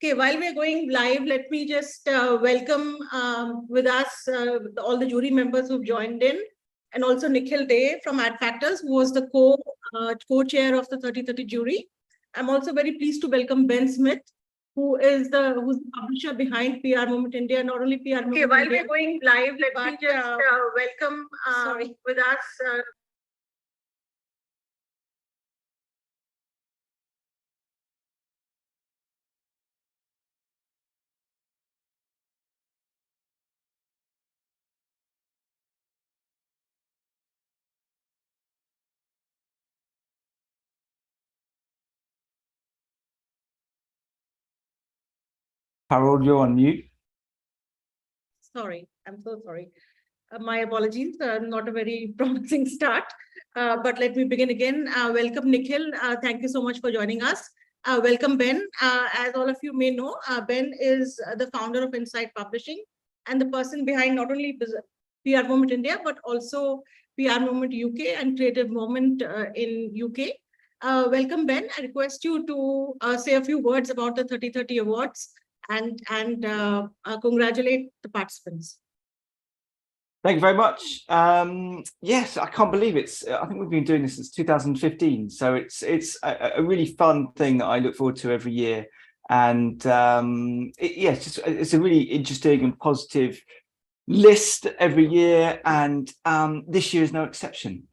Okay, while we're going live, let me just welcome with us all the jury members who've joined in, and also Nikhil Day from Ad Factors, who was the co-chair of the 3030 jury. I'm also very pleased to welcome Ben Smith, who's the publisher behind PRmoment India, not only PRmoment India. Okay, while we're going live, let me just welcome with us. Harold, you're on mute. Sorry, I'm so sorry. My apologies, not a very promising start, but let me begin again. Welcome, Nikhil. Thank you so much for joining us. Welcome, Ben. As all of you may know, Ben is the founder of Insight Publishing and the person behind not only PRmoment India, but also PRmoment UK and Creative Moment in UK. Welcome, Ben. I request you to say a few words about the 3030 Awards and congratulate the participants. Thank you very much. Yes, I can't believe I think we've been doing this since 2015, so it's a really fun thing that I look forward to every year, and it's a really interesting and positive list every year, and this year is no exception.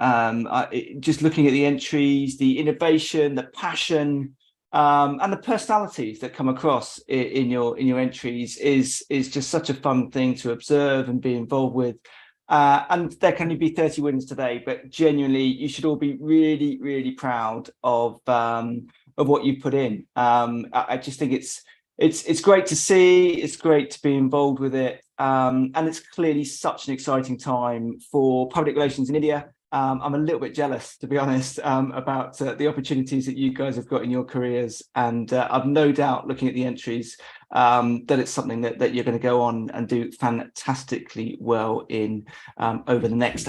Just looking at the entries, the innovation, the passion, and the personalities that come across in your entries is just such a fun thing to observe and be involved with. And there can only be 30 winners today, but genuinely, you should all be really, really proud of what you put in. I just think it's great to see. It's great to be involved with it, and it's clearly such an exciting time for public relations in India. I'm a little bit jealous, to be honest, about the opportunities that you guys have got in your careers. And I've no doubt, looking at the entries, that it's something that you're going to go on and do fantastically well in over the next,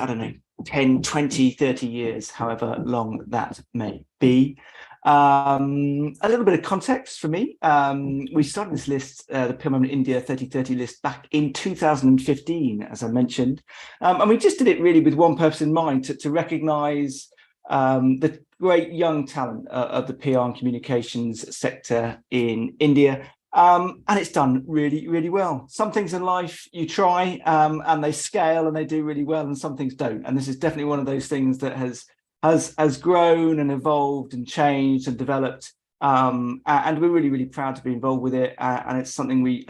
10, 20, 30 years, however long that may be. A little bit of context for me. We started this list, the PRmoment India 3030 list, back in 2015, as I mentioned. And we just did it really with one purpose in mind, to recognise the great young talent of the PR and communications sector in India. And it's done really, really well. Some things in life you try and they scale and they do really well, and some things don't. And this is definitely one of those things that has grown and evolved and changed and developed, and we're really, really proud to be involved with it, and it's something we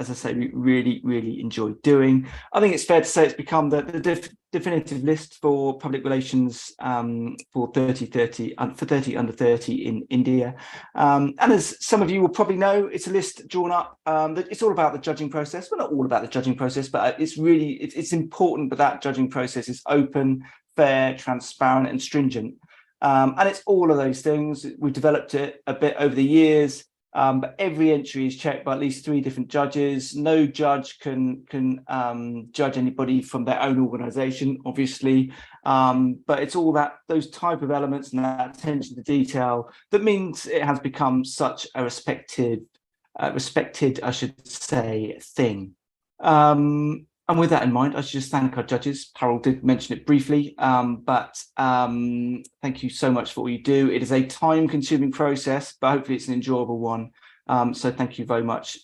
really, really enjoy doing. I think it's fair to say it's become the definitive list for public relations for 3030 for 30 under 30 in India, and as some of you will probably know, it's a list drawn up that it's all about the judging process. Well, not all about the judging process, but it's important that that judging process is open, fair, transparent, and stringent. And it's all of those things. We've developed it a bit over the years, but every entry is checked by at least 3 different judges. No judge can judge anybody from their own organisation, obviously, but it's all those type of elements and that attention to detail that means it has become such a respected, I should say, thing. And with that in mind, I should just thank our judges. Harold did mention it briefly, but thank you so much for all you do. It is a time-consuming process, but hopefully it's an enjoyable one. So thank you very much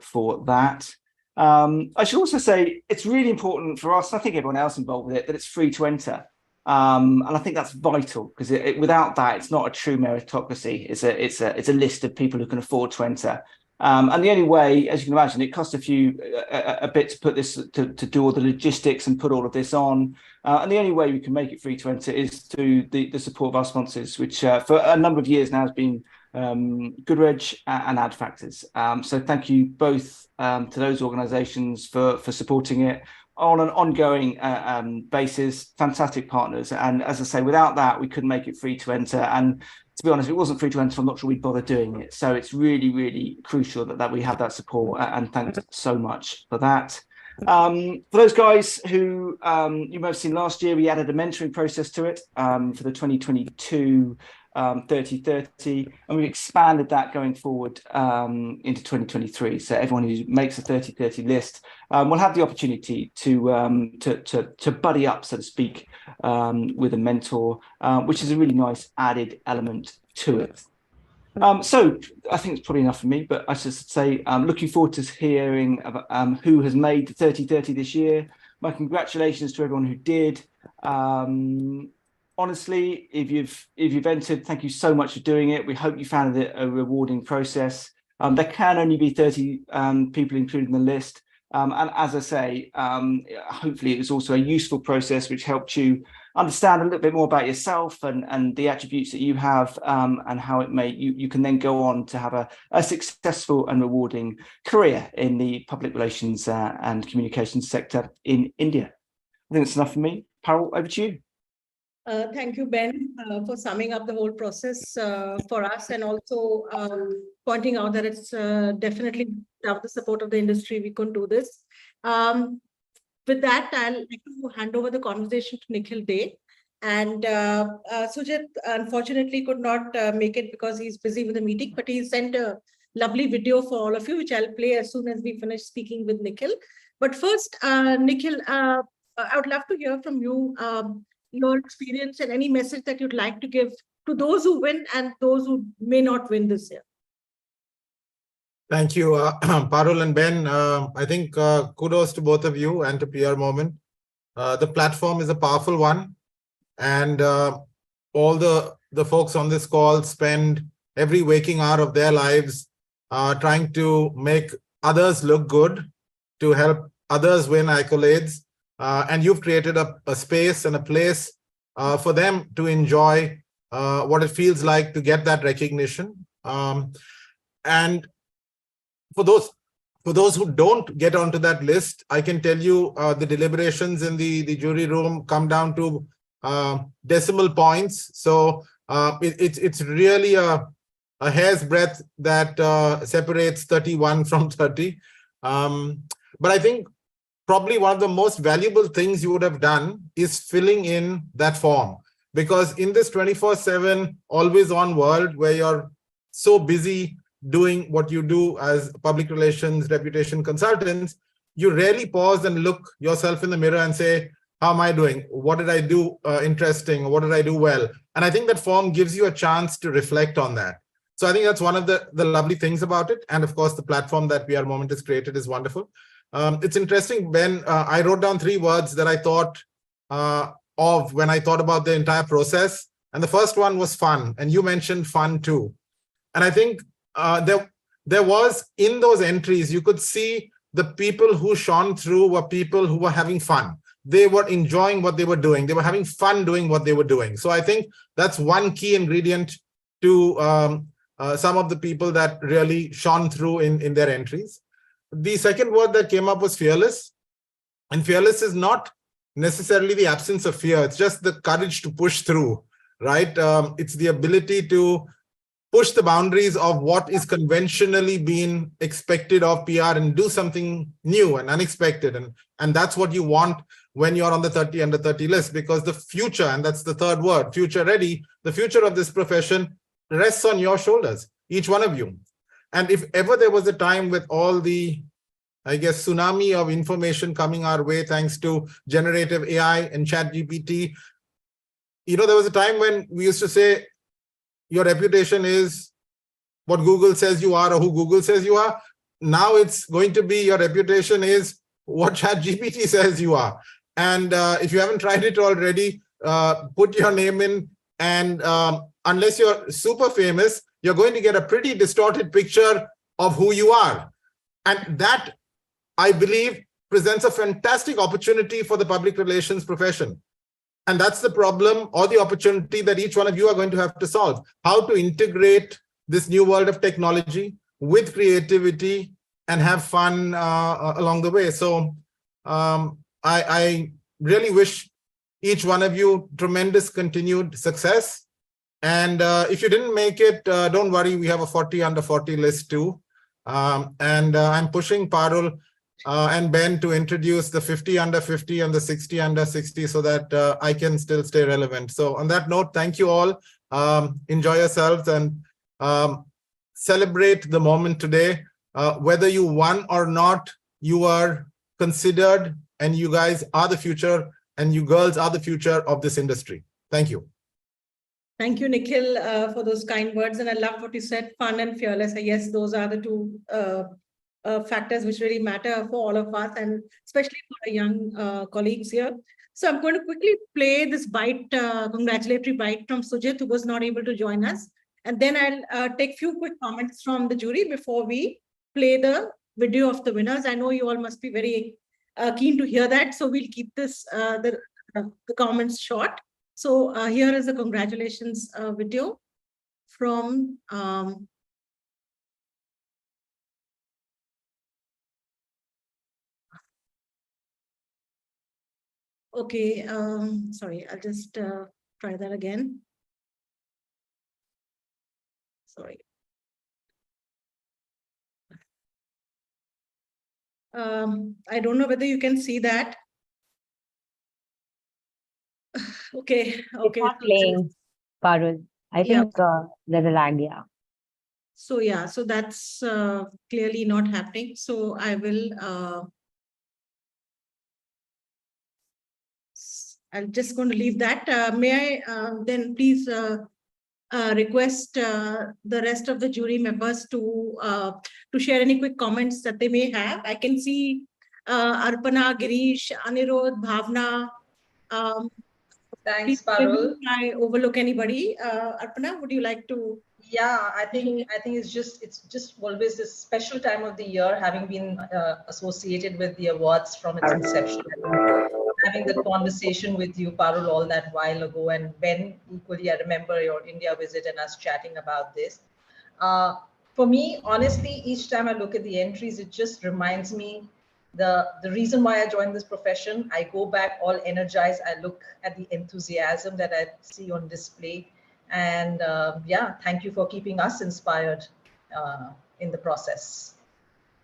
for that. I should also say it's really important for us, and I think everyone else involved with it, that it's free to enter. And I think that's vital, because without that, it's not a true meritocracy. It's a list of people who can afford to enter. And the only way, as you can imagine, it costs a bit to put this to do all the logistics and put all of this on. And the only way we can make it free to enter is through the support of our sponsors, which for a number of years now has been Goodrich and Ad Factors. So thank you both to those organisations for supporting it on an ongoing basis. Fantastic partners. And as I say, without that, we couldn't make it free to enter. And to be honest, if it wasn't free to enter, I'm not sure we'd bother doing it. So it's really, really crucial that we have that support, and thanks so much for that. For those guys who you may have seen last year, we added a mentoring process to it for the 2022 30-30, and we've expanded that going forward into 2023. So everyone who makes a 30-30 list will have the opportunity to buddy up, so to speak, with a mentor, which is a really nice added element to it. So I think it's probably enough for me, but I should say I'm looking forward to hearing about, who has made the 30-30 this year. My congratulations to everyone who did. Honestly, if you've entered, thank you so much for doing it. We hope you found it a rewarding process. There can only be 30 people included in the list. And as I say, hopefully it was also a useful process which helped you understand a little bit more about yourself and the attributes that you have, and how it may you can then go on to have a successful and rewarding career in the public relations and communications sector in India. I think that's enough for me. Parul, over to you. Thank you, Ben, for summing up the whole process for us, and also pointing out that it's definitely without the support of the industry, we couldn't do this. With that, I'll like to hand over the conversation to Nikhil Day. And Sujit, unfortunately, could not make it because he's busy with the meeting, but he sent a lovely video for all of you, which I'll play as soon as we finish speaking with Nikhil. But first, Nikhil, I would love to hear from you your experience and any message that you'd like to give to those who win and those who may not win this year. Thank you, Parul and Ben. I think kudos to both of you and to PRmoment. The platform is a powerful one, and all the folks on this call spend every waking hour of their lives trying to make others look good, to help others win accolades. And you've created a space and a place for them to enjoy what it feels like to get that recognition. And for those who don't get onto that list, I can tell you the deliberations in the jury room come down to decimal points. So it's really a hair's breadth that separates 31 from 30. But I think probably one of the most valuable things you would have done is filling in that form, because in this 24/7 always on world where you're so busy doing what you do as public relations, reputation consultants, you rarely pause and look yourself in the mirror and say, how am I doing? What did I do interesting? What did I do well? And I think that form gives you a chance to reflect on that. So I think that's one of the lovely things about it. And of course, the platform that PRmoment has created is wonderful. It's interesting, Ben, I wrote down 3 words that I thought of when I thought about the entire process. And the first one was fun. And you mentioned fun too. And I think there was, in those entries, you could see the people who shone through were people who were having fun. They were enjoying what they were doing. They were having fun doing what they were doing. So I think that's one key ingredient to some of the people that really shone through in their entries. The second word that came up was fearless. And fearless is not necessarily the absence of fear. It's just the courage to push through, right? It's the ability to push the boundaries of what is conventionally being expected of PR and do something new and unexpected. And that's what you want when you're on the 30 under 30 list, because the future, and that's the third word, future ready, the future of this profession rests on your shoulders, each one of you. And if ever there was a time with all the, I guess, tsunami of information coming our way, thanks to generative AI and ChatGPT, there was a time when we used to say, your reputation is what Google says you are or who Google says you are. Now it's going to be your reputation is what ChatGPT says you are. And if you haven't tried it already, put your name in. And unless you're super famous, you're going to get a pretty distorted picture of who you are. And that, I believe, presents a fantastic opportunity for the public relations profession. And that's the problem or the opportunity that each one of you are going to have to solve. How to integrate this new world of technology with creativity and have fun along the way. So I really wish each one of you tremendous continued success. And if you didn't make it, don't worry, we have a 40 under 40 list too. And I'm pushing Parul and Ben to introduce the 50 under 50 and the 60 under 60 so that I can still stay relevant. So on that note, thank you all. Enjoy yourselves and celebrate the moment today. Whether you won or not, you are considered, and you guys are the future, and you girls are the future of this industry. Thank you. Thank you, Nikhil, for those kind words. And I love what you said, fun and fearless. Yes, those are the two factors which really matter for all of us, and especially for our young colleagues here. So I'm going to quickly play this bite, congratulatory bite from Sujit, who was not able to join us. And then I'll take a few quick comments from the jury before we play the video of the winners. I know you all must be very keen to hear that. So we'll keep this, the comments short. So here is the congratulations video from okay, sorry, I'll just try that again. Sorry. I don't know whether you can see that. Okay. It's not playing, Parul. I think there's a lag, yeah. So yeah, so that's clearly not happening. So I will, I'm just going to leave that. May I then please request the rest of the jury members to share any quick comments that they may have. I can see Arpana, Girish, Anirudh, Bhavna. Thanks, Parul. I overlook anybody. Arpana, would you like to? Yeah, I think it's just always this special time of the year, having been associated with the awards from its inception. Having the conversation with you, Parul, all that while ago, and Ben, equally, I remember your India visit and us chatting about this. For me, honestly, each time I look at the entries, it just reminds me the reason why I joined this profession. I go back all energized. I look at the enthusiasm that I see on display. And yeah, thank you for keeping us inspired in the process.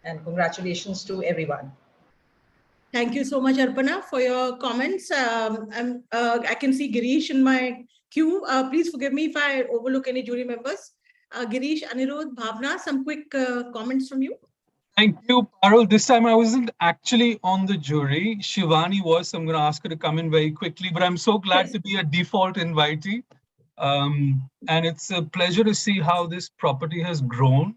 And congratulations to everyone. Thank you so much, Arpana, for your comments. I can see Girish in my queue. Please forgive me if I overlook any jury members. Girish, Anirudh, Bhavna, some quick comments from you. Thank you, Parul. This time I wasn't actually on the jury. Shivani was, so I'm going to ask her to come in very quickly. But I'm so glad to be a default invitee. And it's a pleasure to see how this property has grown.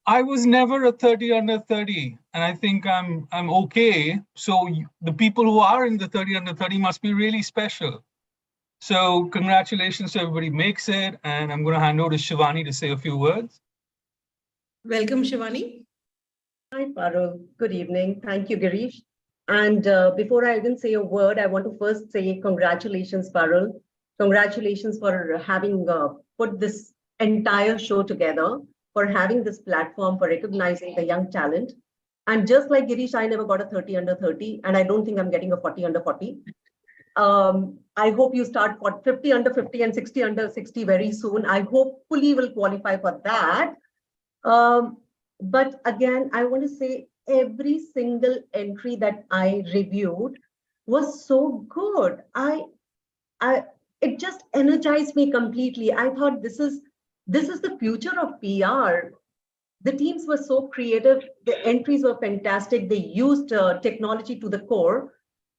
I was never a 30 under 30, and I think I'm okay. So the people who are in the 30 under 30 must be really special. So congratulations to everybody who makes it, and I'm going to hand over to Shivani to say a few words. Welcome, Shivani. Hi, Parul. Good evening. Thank you, Girish. And before I even say a word, I want to first say congratulations, Parul. Congratulations for having put this entire show together, for having this platform, for recognizing the young talent. And just like Girish, I never got a 30 under 30, and I don't think I'm getting a 40 under 40. I hope you start for 50 under 50 and 60 under 60 very soon. I hopefully will qualify for that. But again, I want to say every single entry that I reviewed was so good. It just energized me completely. I thought this is the future of PR. The teams were so creative. The entries were fantastic. They used technology to the core.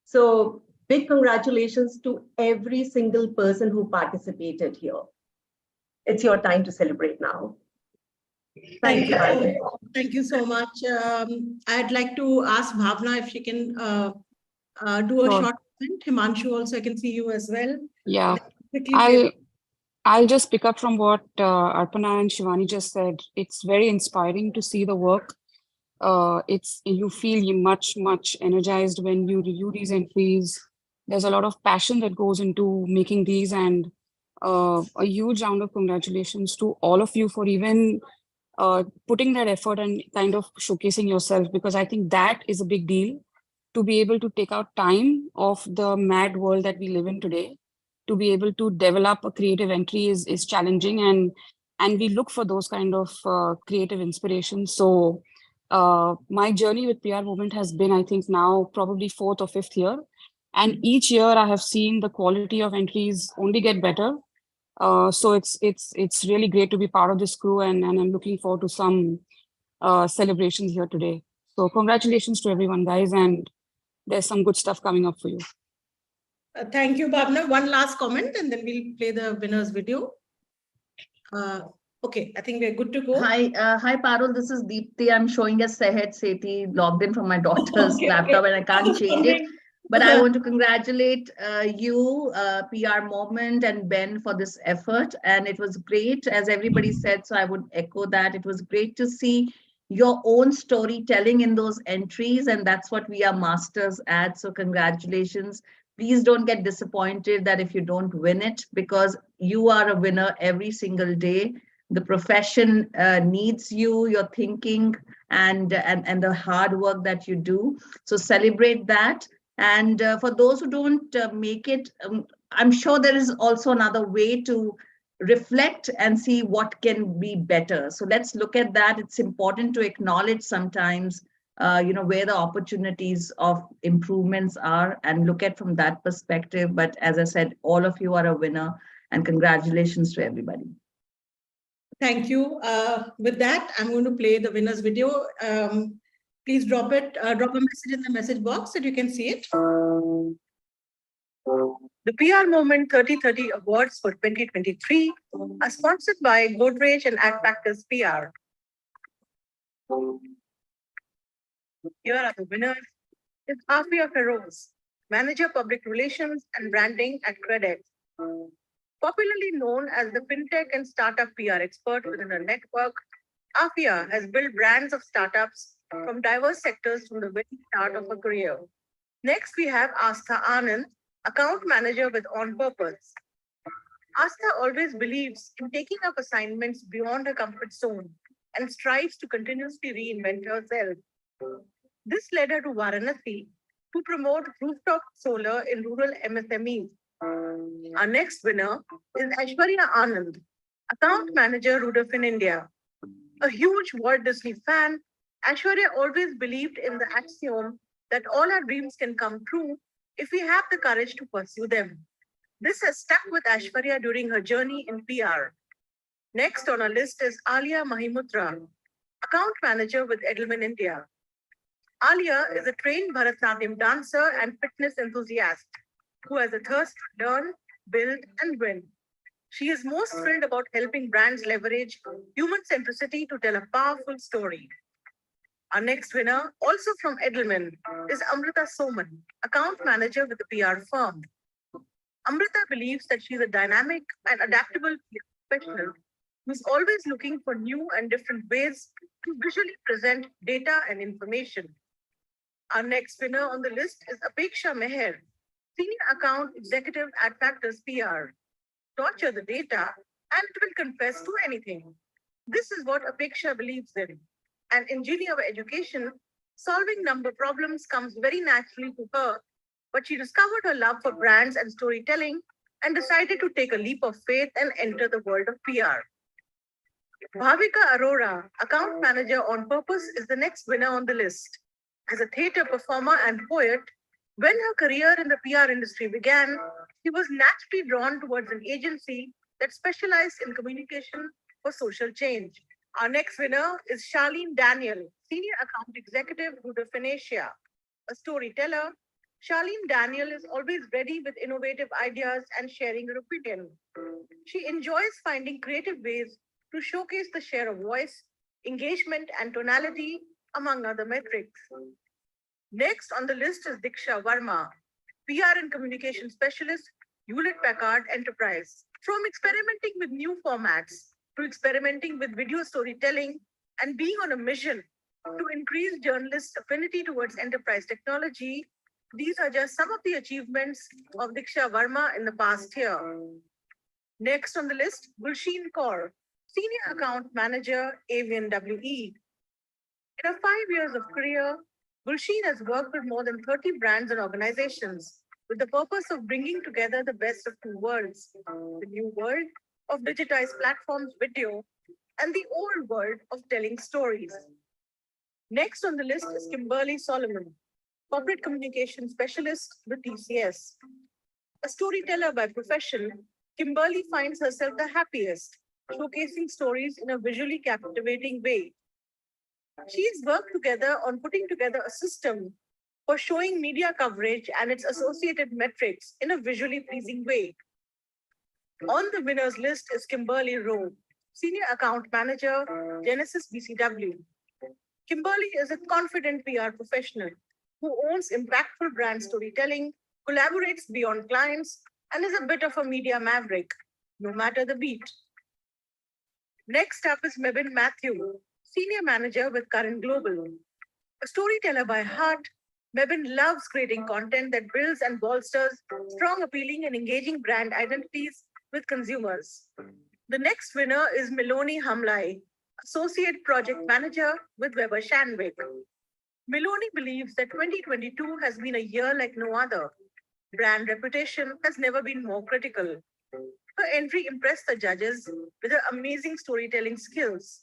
So big congratulations to every single person who participated here. It's your time to celebrate now. Thank you. Thank you so much. I'd like to ask Bhavna if she can do a short comment. Himanshu, also I can see you as well. Yeah, I'll just pick up from what Arpana and Shivani just said. It's very inspiring to see the work. You feel much energized when you review these entries. There's a lot of passion that goes into making these, and a huge round of congratulations to all of you for even putting that effort and kind of showcasing yourself, because I think that is a big deal. To be able to take out time of the mad world that we live in today, to be able to develop a creative entry is challenging, and we look for those kind of creative inspirations. So my journey with PRmoment has been, I think now probably 4th or 5th year. And each year I have seen the quality of entries only get better. So it's really great to be part of this crew, and I'm looking forward to some celebrations here today. So congratulations to everyone, guys, and there's some good stuff coming up for you. Thank you, Bhavna. One last comment, and then we'll play the winner's video. Okay, I think we're good to go. Hi, Parul. This is Deepthi. I'm showing a Sehet Sethi logged in from my daughter's laptop, and I can't change it. But I want to congratulate you, PRmoment, and Ben for this effort. And it was great, as everybody said. So I would echo that. It was great to see your own storytelling in those entries, and that's what we are masters at. So congratulations. Please don't get disappointed that if you don't win it, because you are a winner every single day. The profession needs you, your thinking, and the hard work that you do. So celebrate that. And for those who don't make it, I'm sure there is also another way to reflect and see what can be better. So let's look at that. It's important to acknowledge sometimes where the opportunities of improvements are, and look at from that perspective. But as I said, all of you are a winner, and congratulations to everybody. Thank you. With that, I'm going to play the winner's video. Please drop a message in the message box so you can see it. The PRmoment 3030 Awards for 2023 are sponsored by Godrej and Adfactors PR. Here are the winners. It's Aastha Anand, Manager Public Relations and Branding at Credit. Popularly known as the fintech and startup PR expert within her network, Aastha has built brands of startups from diverse sectors from the very start of her career. Next, we have Aastha Anand, Account Manager with On Purpose. Aastha always believes in taking up assignments beyond her comfort zone and strives to continuously reinvent herself. This led her to Varanasi to promote rooftop solar in rural MSMEs. Our next winner is Aishwarya Anand, Account Manager, Rudolphin India. A huge Walt Disney fan, Aishwarya always believed in the axiom that all our dreams can come true if we have the courage to pursue them. This has stuck with Aishwarya during her journey in PR. Next on our list is Alia Mahimutra, Account Manager with Edelman India. Alia is a trained Bharatanatyam dancer and fitness enthusiast who has a thirst to learn, build, and win. She is most thrilled about helping brands leverage human centricity to tell a powerful story. Our next winner, also from Edelman, is Amritha Soman, Account Manager with the PR firm. Amritha believes that she is a dynamic and adaptable professional who is always looking for new and different ways to visually present data and information. Our next winner on the list is Apeksha Meher, Senior Account Executive at Factors PR. Torture the data and it will confess to anything. This is what Apeksha believes in. An engineer of education, solving number problems comes very naturally to her, but she discovered her love for brands and storytelling and decided to take a leap of faith and enter the world of PR. Bhavika Arora, Account Manager On Purpose, is the next winner on the list. As a theatre performer and poet, when her career in the PR industry began, she was naturally drawn towards an agency that specialized in communication for social change. Our next winner is Charlene Daniel, Senior Account Executive, Rudolphin Asia. A storyteller, Charlene Daniel is always ready with innovative ideas and sharing her opinion. She enjoys finding creative ways to showcase the share of voice, engagement, and tonality, among other metrics. Next on the list is Diksha Verma, PR and Communication Specialist, Hewlett Packard Enterprise. From experimenting with new formats to experimenting with video storytelling and being on a mission to increase journalists' affinity towards enterprise technology, these are just some of the achievements of Diksha Verma in the past year. Next on the list, Gulshin Kaur, Senior Account Manager, Avian WE. In her 5 years of career, Gulshin has worked with more than 30 brands and organizations with the purpose of bringing together the best of two worlds, the new world of digitized platforms, video, and the old world of telling stories. Next on the list is Kimberly Solomon, Corporate Communication Specialist with TCS. A storyteller by profession, Kimberly finds herself the happiest, showcasing stories in a visually captivating way. She's worked together on putting together a system for showing media coverage and its associated metrics in a visually pleasing way. On the winners list is Kimberly Rowe, Senior Account Manager, Genesis BCW. Kimberly is a confident PR professional who owns impactful brand storytelling, collaborates beyond clients, and is a bit of a media maverick, no matter the beat. Next up is Mebin Mathew, Senior Manager with Current Global. A storyteller by heart, Mebin loves creating content that builds and bolsters strong, appealing, and engaging brand identities with consumers. The next winner is Miloni Hamlai, Associate Project Manager with Weber Shandwick. Miloni believes that 2022 has been a year like no other. Brand reputation has never been more critical. Her entry impressed the judges with her amazing storytelling skills.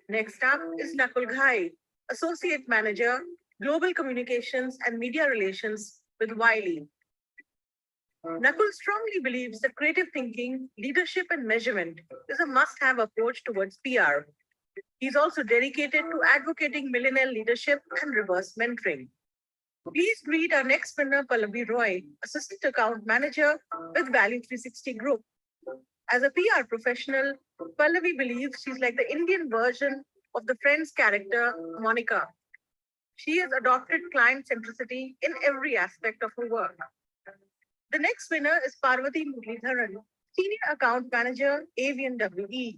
Next up is Nakul Ghai, Associate Manager, Global Communications and Media Relations with Wiley. Nakul strongly believes that creative thinking, leadership, and measurement is a must-have approach towards PR. He's also dedicated to advocating millennial leadership and reverse mentoring. Please greet our next winner, Pallavi Roy, Assistant Account Manager with Value 360 Group. As a PR professional, Pallavi believes she's like the Indian version of the Friends character, Monica. She has adopted client centricity in every aspect of her work. The next winner is Parvati Muralidharan, Senior Account Manager, AVNWE.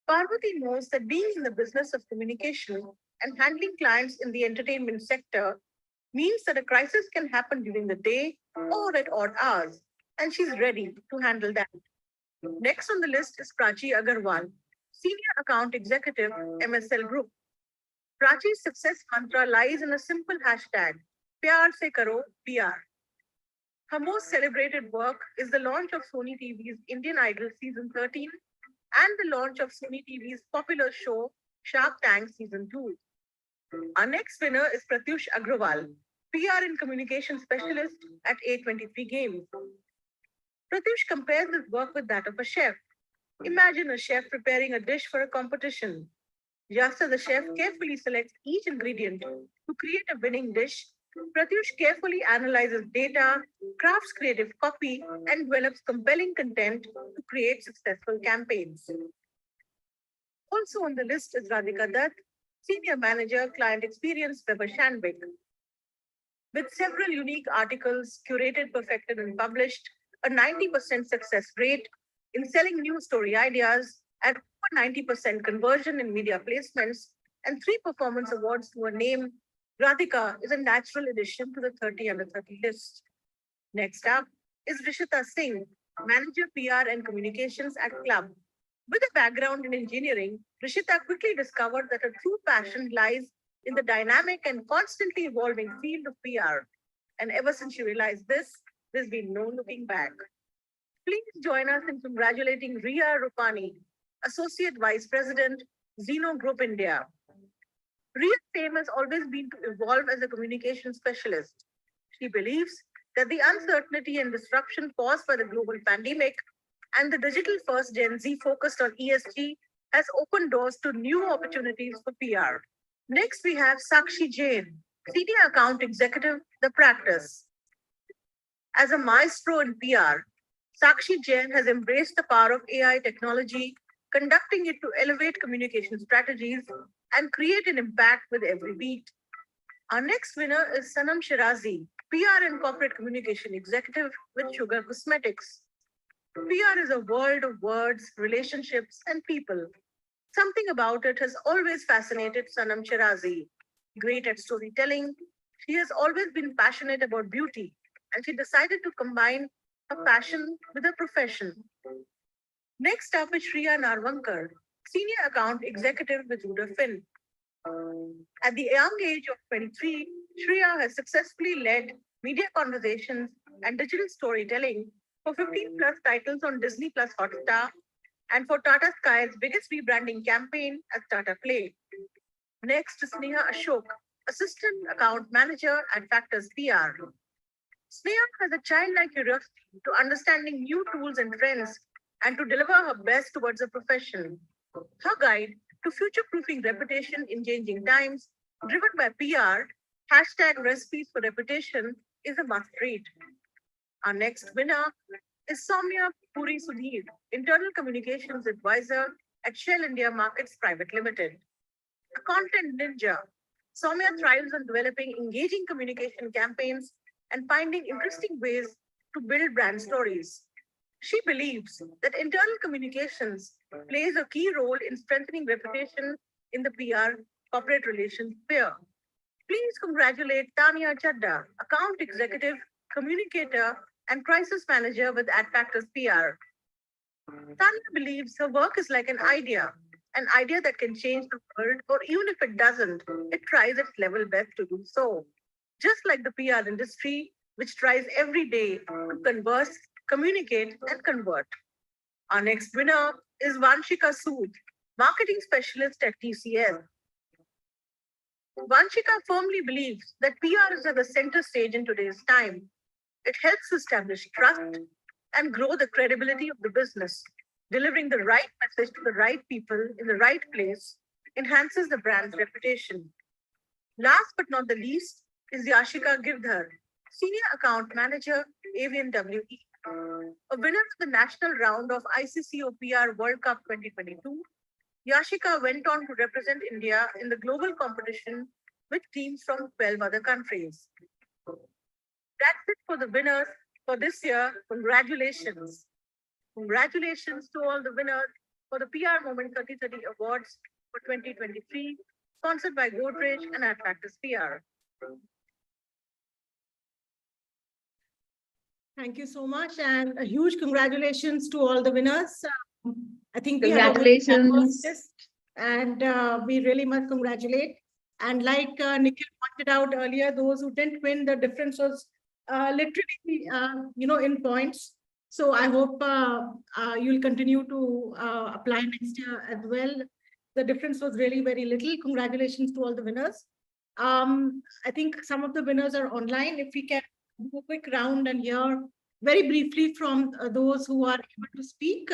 Parvati knows that being in the business of communication and handling clients in the entertainment sector means that a crisis can happen during the day or at odd hours, and she's ready to handle that. Next on the list is Prachi Agarwal, Senior Account Executive, MSL Group. Prachi's success mantra lies in a simple hashtag, Pyar se karo PR. Her most celebrated work is the launch of Sony TV's Indian Idol Season 13 and the launch of Sony TV's popular show, Shark Tank Season 2. Our next winner is Pratyush Agrawal, PR and Communication Specialist at A23 Games. Pratyush compares his work with that of a chef. Imagine a chef preparing a dish for a competition. Just as the chef carefully selects each ingredient to create a winning dish, Pratyush carefully analyzes data, crafts creative copy, and develops compelling content to create successful campaigns. Also on the list is Radhika Dutt, Senior Manager, Client Experience, Weber Shandwick. With several unique articles curated, perfected, and published, a 90% success rate in selling new story ideas, and over 90% conversion in media placements, and 3 performance awards to her name, Radhika is a natural addition to the 30 under 30 list. Next up is Rishita Singh, Manager PR and Communications at Club. With a background in engineering, Rishita quickly discovered that her true passion lies in the dynamic and constantly evolving field of PR. And ever since she realized this, there's been no looking back. Please join us in congratulating Riya Rupani, Associate Vice President, Zeno Group India. Riya's aim has always been to evolve as a communication specialist. She believes that the uncertainty and disruption caused by the global pandemic and the digital-first Gen Z focused on ESG has opened doors to new opportunities for PR. Next, we have Sakshi Jain, Senior Account Executive, The Practice. As a maestro in PR, Sakshi Jain has embraced the power of AI technology, conducting it to elevate communication strategies and create an impact with every beat. Our next winner is Sanam Shirazi, PR and Corporate Communication Executive with Sugar Cosmetics. PR is a world of words, relationships, and people. Something about it has always fascinated Sanam Shirazi. Great at storytelling, she has always been passionate about beauty, and she decided to combine her passion with her profession. Next up is Shreya Narvankar, Senior Account Executive with Ruder Finn. At the young age of 23, Shreya has successfully led media conversations and digital storytelling for 15 plus titles on Disney Plus Hotstar and for Tata Sky's biggest rebranding campaign as Tata Play. Next is Sneha Ashok, Assistant Account Manager at Factors PR. Sneha has a childlike curiosity to understanding new tools and trends and to deliver her best towards a profession. Her guide to future-proofing reputation in changing times, driven by PR, hashtag recipes for reputation, is a must-read. Our next winner is Soumya Puri Sudhir, Internal Communications Advisor at Shell India Markets Private Limited. A content ninja, Soumya thrives on developing engaging communication campaigns and finding interesting ways to build brand stories. She believes that internal communications plays a key role in strengthening reputation in the PR corporate relations sphere. Please congratulate Tanya, Chadha, Account Executive, Communicator, and Crisis Manager with AdFactors PR. Tanya believes her work is like an idea that can change the world, or even if it doesn't, it tries its level best to do so. Just like the PR industry, which tries every day to converse, communicate, and convert. Our next winner is Vanshika Sood, Marketing Specialist at TCS. Vanshika firmly believes that PR is at the center stage in today's time. It helps establish trust and grow the credibility of the business. Delivering the right message to the right people in the right place enhances the brand's reputation. Last but not the least is Yashika Girdhar, Senior Account Manager, AVNWE. A winner of the national round of ICCO PR World Cup 2022, Yashika went on to represent India in the global competition with teams from 12 other countries. That's it for the winners for this year. Congratulations. Congratulations to all the winners for the PRmoment 3030 Awards for 2023, sponsored by Godrej and AdFactors PR. Thank you so much, and a huge congratulations to all the winners. I think we have a very diverse list, and we really must congratulate. And like Nikhil pointed out earlier, those who didn't win, the difference was literally, in points. So I hope you'll continue to apply next year as well. The difference was really very little. Congratulations to all the winners. I think some of the winners are online. If we can do a quick round and hear very briefly from those who are able to speak.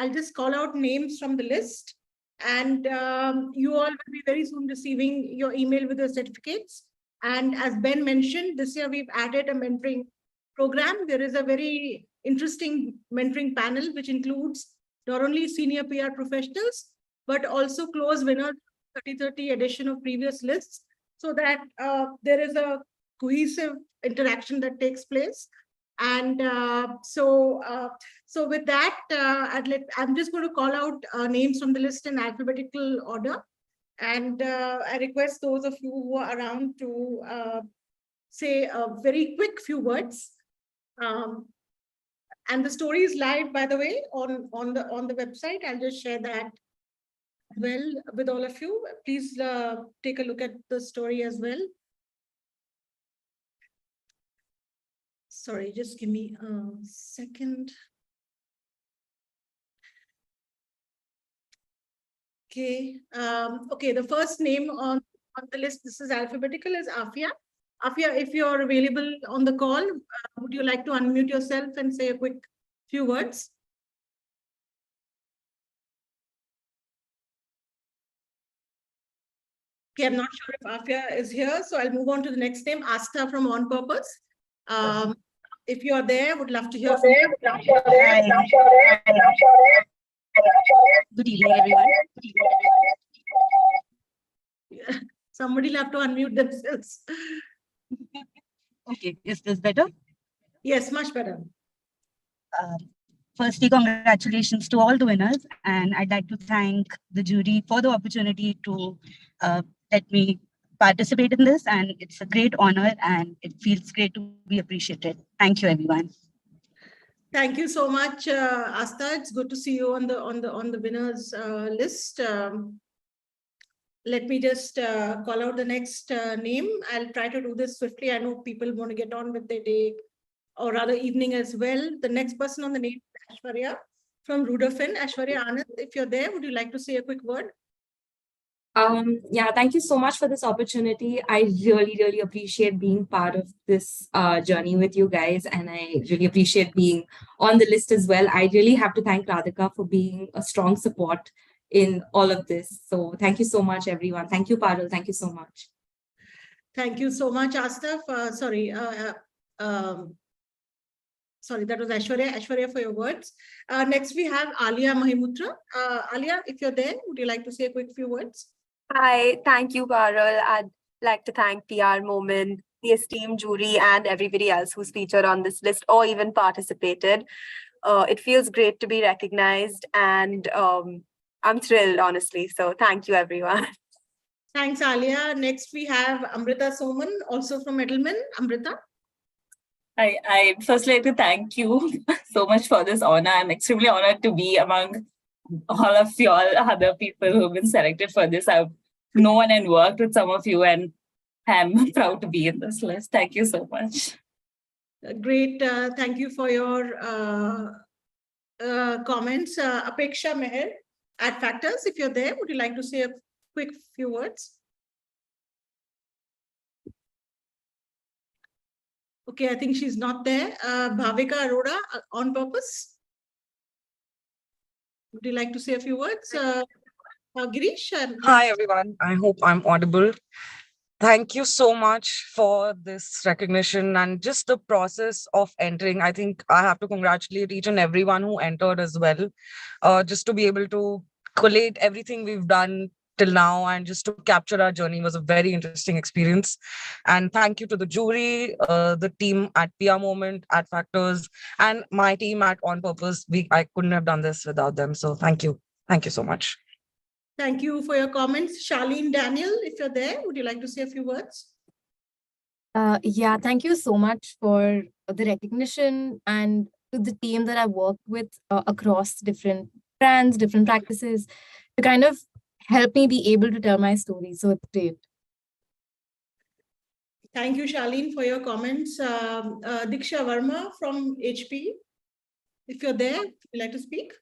I'll just call out names from the list, and you all will be very soon receiving your email with your certificates. And as Ben mentioned, this year we've added a mentoring program. There is a very interesting mentoring panel, which includes not only senior PR professionals, but also close winners 3030 edition of previous lists, so that there is a cohesive interaction that takes place. And so with that, I'm just going to call out names from the list in alphabetical order. And I request those of you who are around to say a very quick few words. And the story is live, by the way, on the website. I'll just share that well with all of you. Please take a look at the story as well. Sorry, just give me a second. Okay. Okay, the first name on the list, this is alphabetical, is Afia. Afia, if you're available on the call, would you like to unmute yourself and say a quick few words? Okay, I'm not sure if Afia is here, so I'll move on to the next name, Aastha from On Purpose. If you're there, would love to hear from you. Good evening, everyone. Somebody will have to unmute themselves. Okay, is this better? Yes, much better. Firstly, congratulations to all the winners, and I'd like to thank the jury for the opportunity to let me participate in this, and it's a great honor and it feels great to be appreciated. Thank you, everyone. Thank you so much, Aastha. It's good to see you on the winners list. Let me just call out the next name. I'll try to do this swiftly. I know people want to get on with their day, or rather evening as well. The next person on the name is Aishwarya from Rudafin. Aishwarya Anand, if you're there, would you like to say a quick word? Yeah, thank you so much for this opportunity. I really, really appreciate being part of this journey with you guys, and I really appreciate being on the list as well. I really have to thank Radhika for being a strong support in all of this. So thank you so much, everyone. Thank you, Parul. Thank you so much. Thank you so much, Aastha. Sorry, that was Aishwarya. Aishwarya, for your words. Next, we have Alia Mahimutra. Alia, if you're there, would you like to say a quick few words? Hi, thank you, Parul. I'd like to thank PRmoment, the esteemed jury, and everybody else who's featured on this list or even participated. It feels great to be recognized, and I'm thrilled, honestly. So thank you, everyone. Thanks, Alia. Next, we have Amritha Soman, also from Edelman. Amritha. I first like to thank you so much for this honor. I'm extremely honored to be among all of you all other people who've been selected for this. I've known and worked with some of you, and I'm proud to be in this list. Thank you so much. Great. Thank you for your comments. Apeksha Meher at Factors, if you're there, would you like to say a quick few words? Okay, I think she's not there. Bhavika Arora, on purpose. Would you like to say a few words? Girish? Hi, everyone. I hope I'm audible. Thank you so much for this recognition and just the process of entering. I think I have to congratulate each and everyone who entered as well. Just to be able to collate everything we've done till now and just to capture our journey was a very interesting experience. And thank you to the jury, the team at PRmoment, at Factors, and my team at On Purpose. I couldn't have done this without them. So thank you. Thank you so much. Thank you for your comments. Charlene Daniel, if you're there, would you like to say a few words? Yeah, thank you so much for the recognition and to the team that I worked with across different brands, different practices to kind of help me be able to tell my story. So it's great. Thank you, Charlene, for your comments. Diksha Verma from HP, if you're there, would you like to speak?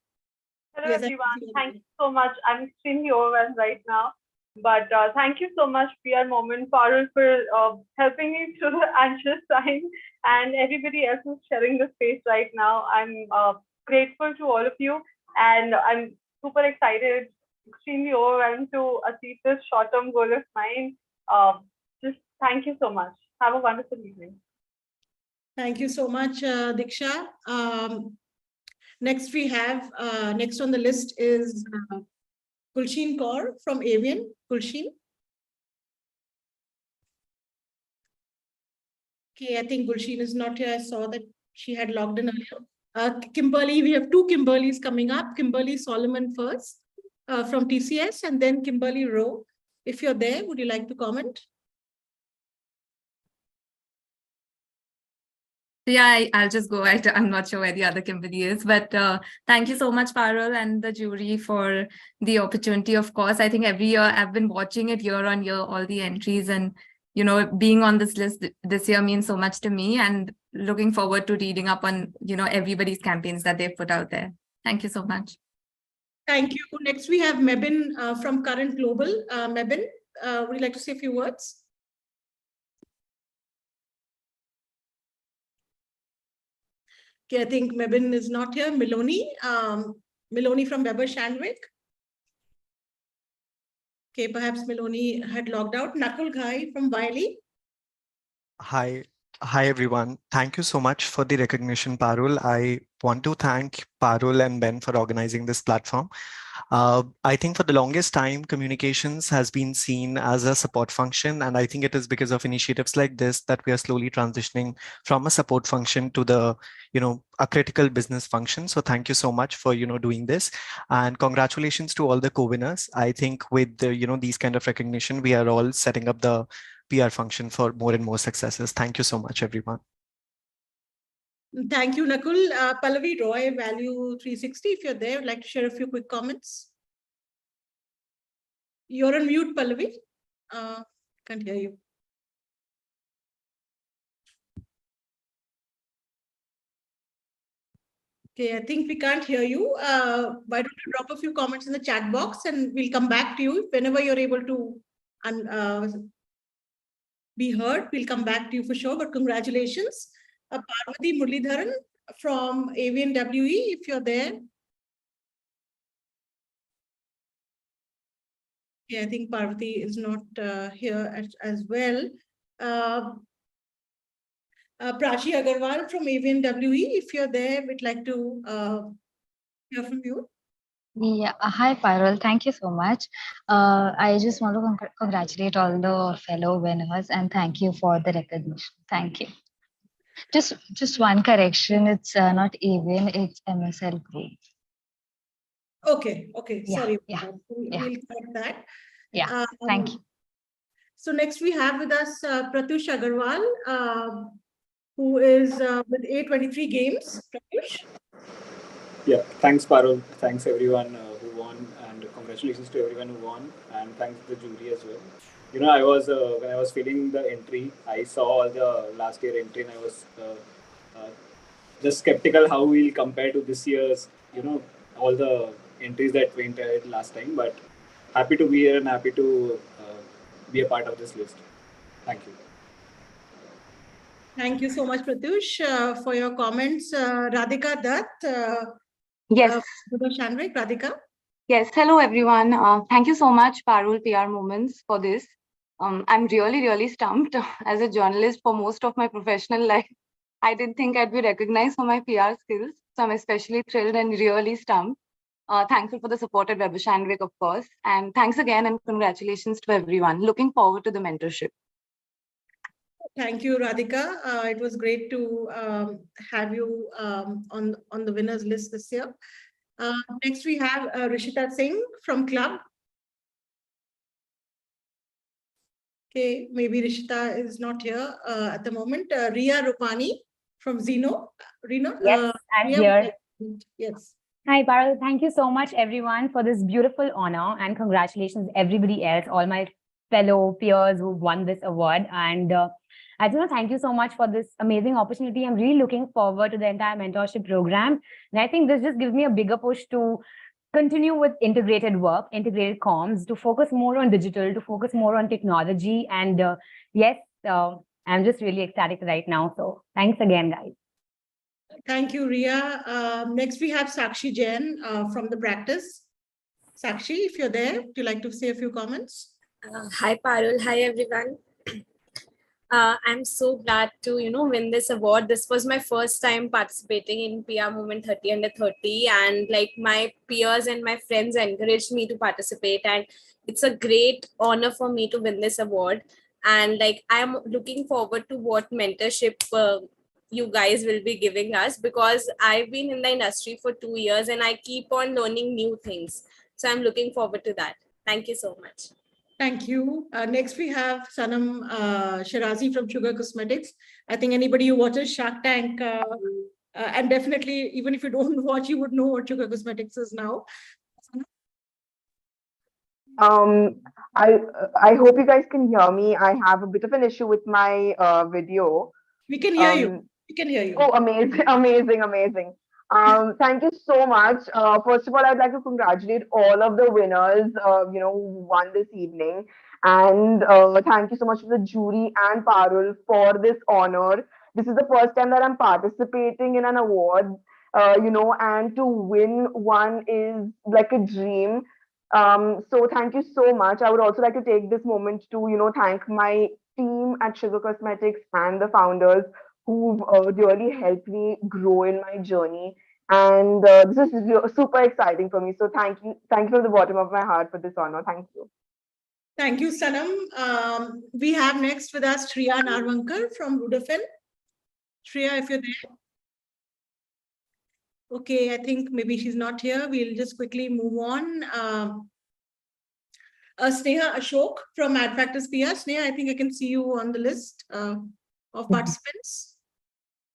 Hello, everyone. Thank you so much. I'm extremely overwhelmed right now. But thank you so much, PRmoment, Parul, for helping me through the anxious time, and everybody else who's sharing the space right now. I'm grateful to all of you, and I'm super excited, extremely overwhelmed to achieve this short-term goal of mine. Just thank you so much. Have a wonderful evening. Thank you so much, Diksha. Next we have, next on the list is Gulshin Kaur from Avian. Gulshin. Okay, I think Gulshin is not here. I saw that she had logged in earlier. Kimberly, we have two Kimberlys coming up. Kimberly Solomon first from TCS, and then Kimberly Rowe. If you're there, would you like to comment? Yeah, I'll just go. I'm not sure where the other Kimberly is, but thank you so much, Parul and the jury, for the opportunity. Of course, I think every year I've been watching it year on year, all the entries, and being on this list this year means so much to me, and looking forward to reading up on everybody's campaigns that they've put out there. Thank you so much. Thank you. Next, we have Mebin from Current Global. Mebin, would you like to say a few words? Okay, I think Mebin is not here. Miloni, Miloni from Weber Shandwick. Okay, perhaps Miloni had logged out. Nakul Ghai from Wiley. Hi everyone. Thank you so much for the recognition, Parul. I want to thank Parul and Ben for organizing this platform. I think for the longest time, communications has been seen as a support function. And I think it is because of initiatives like this that we are slowly transitioning from a support function to the, a critical business function. So thank you so much for, doing this. And congratulations to all the co-winners. I think with the, these kind of recognition, we are all setting up the PR function for more and more successes. Thank you so much, everyone. Thank you, Nakul. Pallavi Roy, Value 360, if you're there, I'd like to share a few quick comments. You're on mute, Pallavi. Can't hear you. Okay, I think we can't hear you. Why don't you drop a few comments in the chat box and we'll come back to you whenever you're able to be heard. We'll come back to you for sure. But congratulations, Parvati Muralidharan from AVNWE, if you're there. Yeah, I think Parvati is not here as well. Prachi Agarwal from AVNWE, if you're there, we'd like to hear from you. Yeah, hi Parul, thank you so much. I just want to congratulate all the fellow winners and thank you for the recognition. Thank you. Just one correction, it's not AVN, it's MSL Group. Okay, Yeah, sorry. yeah, We'll correct that. Yeah, thank you. So next we have with us Pratyush Agrawal, who is with A23 Games. Pratyush? Yeah, thanks Parul. Thanks everyone who won, and congratulations to everyone who won, and thanks to the jury as well. You know, I was when I was filling the entry, I saw all the last year entry, and I was just skeptical how we'll compare to this year's, you know, all the entries that went ahead last time. But happy to be here and happy to be a part of this list. Thank you. Thank you so much, Pratyush, for your comments. Radhika Dutt. Yes. Radhika. Yes. Hello, everyone. Thank you so much, Parul PRmoment, for this. I'm really stumped. As a journalist for most of my professional life, I didn't think I'd be recognized for my PR skills. So I'm especially thrilled and really stumped. Thankful for the support at Webshandwick, of course. And thanks again and congratulations to everyone. Looking forward to the mentorship. Thank you, Radhika. It was great to have you on the winners list this year. Next, we have Rishita Singh from Club. Okay, maybe Rishita is not here at the moment. Ria Rupani from Zeno. Rina? Yes, I'm Ria, here. Yes. Hi, Parul. Thank you so much, everyone, for this beautiful honor, and congratulations everybody else, all my fellow peers who won this award. And I just want to thank you so much for this amazing opportunity. I'm really looking forward to the entire mentorship program. And I think this just gives me a bigger push to continue with integrated work, integrated comms, to focus more on digital, to focus more on technology. And yes, I'm just really ecstatic right now. So thanks again, guys. Thank you, Ria. Next, we have Sakshi Jain from the practice. Sakshi, if you're there, would you like to say a few comments? Hi, Parul. Hi, everyone. I'm so glad to, win this award. This was my first time participating in PRmoment 30 under 30, and like my peers and my friends encouraged me to participate, and it's a great honor for me to win this award. And like I'm looking forward to what mentorship you guys will be giving us, because I've been in the industry for 2 years and I keep on learning new things. So I'm looking forward to that. Thank you so much. Thank you. Next, we have Sanam Shirazi from Sugar Cosmetics. I think anybody who watches Shark Tank, and definitely, even if you don't watch, you would know what Sugar Cosmetics is now. I hope you guys can hear me. I have a bit of an issue with my video. We can hear you. We can hear you. Oh, amazing. Thank you so much. First of all, I'd like to congratulate all of the winners, who won this evening. And thank you so much to the jury and Parul for this honor. This is the first time that I'm participating in an award, and to win one is like a dream. So thank you so much. I would also like to take this moment to, thank my team at Sugar Cosmetics and the founders who've really helped me grow in my journey. And this is super exciting for me. So thank you from the bottom of my heart for this honor. Thank you. Thank you, Sanam. We have next with us Shreya Narvankar from Rudafin. Shreya, if you're there. Okay, I think maybe she's not here. We'll just quickly move on. Sneha Ashok from Ad Practice PR. Sneha, I think I can see you on the list of participants.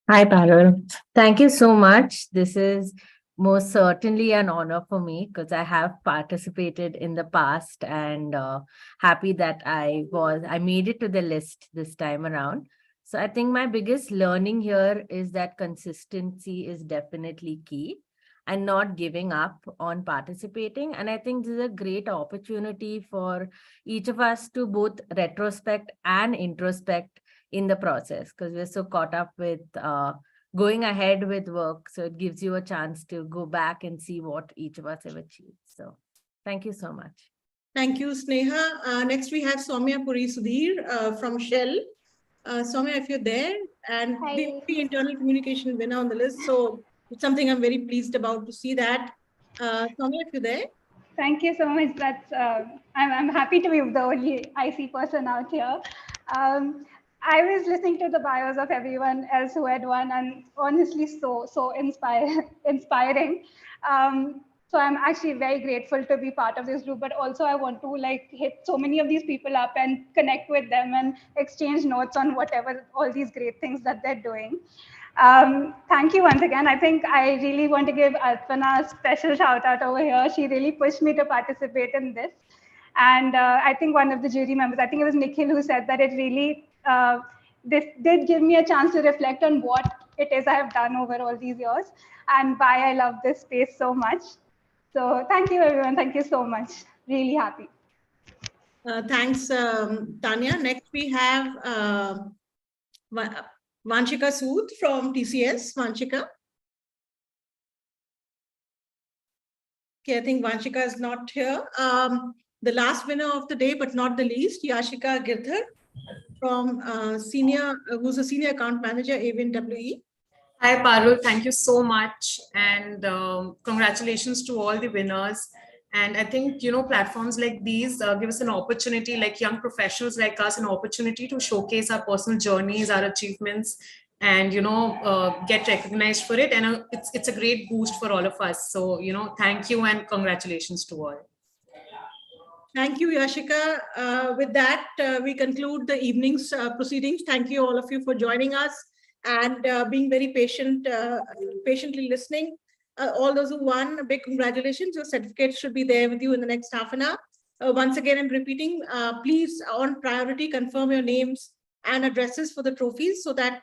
Hi, Parul. Thank you so much. This is most certainly an honor for me because I have participated in the past, and happy that I made it to the list this time around. So I think my biggest learning here is that consistency is definitely key and not giving up on participating. And I think this is a great opportunity for each of us to both retrospect and introspect in the process, because we're so caught up with going ahead with work. So it gives you a chance to go back and see what each of us have achieved. So thank you so much. Thank you, Sneha. Next, we have Soumya, Puri, Sudhir from Shell. Soumya, if you're there, and the internal communication winner on the list. So it's something I'm very pleased about to see that. Soumya, if you're there. Thank you so much. That's I'm happy to be the only IC person out here. I was listening to the bios of everyone else who had won, and honestly, so inspiring. So I'm actually very grateful to be part of this group, but also I want to like hit so many of these people up and connect with them and exchange notes on whatever all these great things that they're doing. Thank you once again. I think I really want to give Arpana a special shout out over here. She really pushed me to participate in this. And I think one of the jury members, I think it was Nikhil, who said that it really, this did give me a chance to reflect on what it is I have done over all these years and why I love this space so much. So thank you, everyone. Thank you so much. Really happy. Thanks, Tanya. Next, we have Vanshika Sood from TCS. Vanshika. Okay, I think Vanshika is not here. The last winner of the day, but not the least, Yashika Girdhar from who's a senior account manager, Avian WE. Hi, Parul. Thank you so much. And congratulations to all the winners. And I think, platforms like these give us an opportunity, like young professionals like us, an opportunity to showcase our personal journeys, our achievements, and, get recognized for it. And it's a great boost for all of us. So, thank you and congratulations to all. Thank you, Yashika. With that, we conclude the evening's proceedings. Thank you, all of you, for joining us and being very patient, patiently listening. All those who won, a big congratulations. Your certificates should be there with you in the next half an hour. Once again, I'm repeating, please, on priority, confirm your names and addresses for the trophies so that,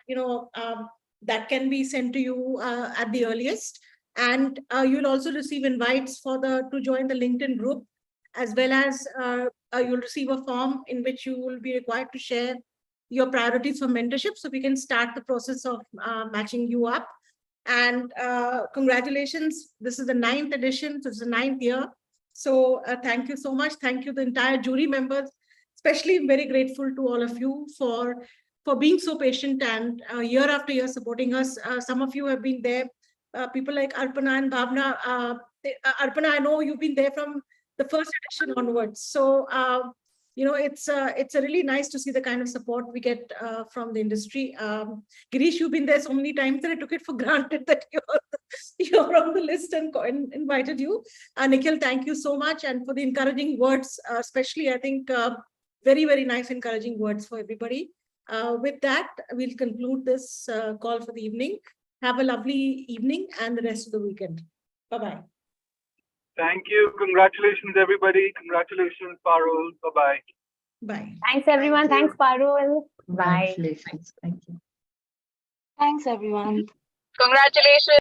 that can be sent to you at the earliest. And you'll also receive invites to join the LinkedIn group, as well as you'll receive a form in which you will be required to share your priorities for mentorship, so we can start the process of matching you up. And congratulations, this is the 9th edition, so it's the 9th year. So thank you so much. Thank you, the entire jury members. Especially very grateful to all of you for being so patient and year after year supporting us. Some of you have been there, people like Arpana and Bhavna. Arpana, I know you've been there from the first edition onwards. So, it's really nice to see the kind of support we get from the industry. Girish, you've been there so many times that I took it for granted that you're on the list and invited you. Nikhil, thank you so much. And for the encouraging words, especially, I think, very, very nice encouraging words for everybody. With that, we'll conclude this call for the evening. Have a lovely evening and the rest of the weekend. Bye-bye. Thank you. Congratulations, everybody. Congratulations, Parul. Bye-bye. Bye. Thanks, everyone. Thanks, Parul. Bye. Congratulations. Thank you. Thanks, everyone. Congratulations.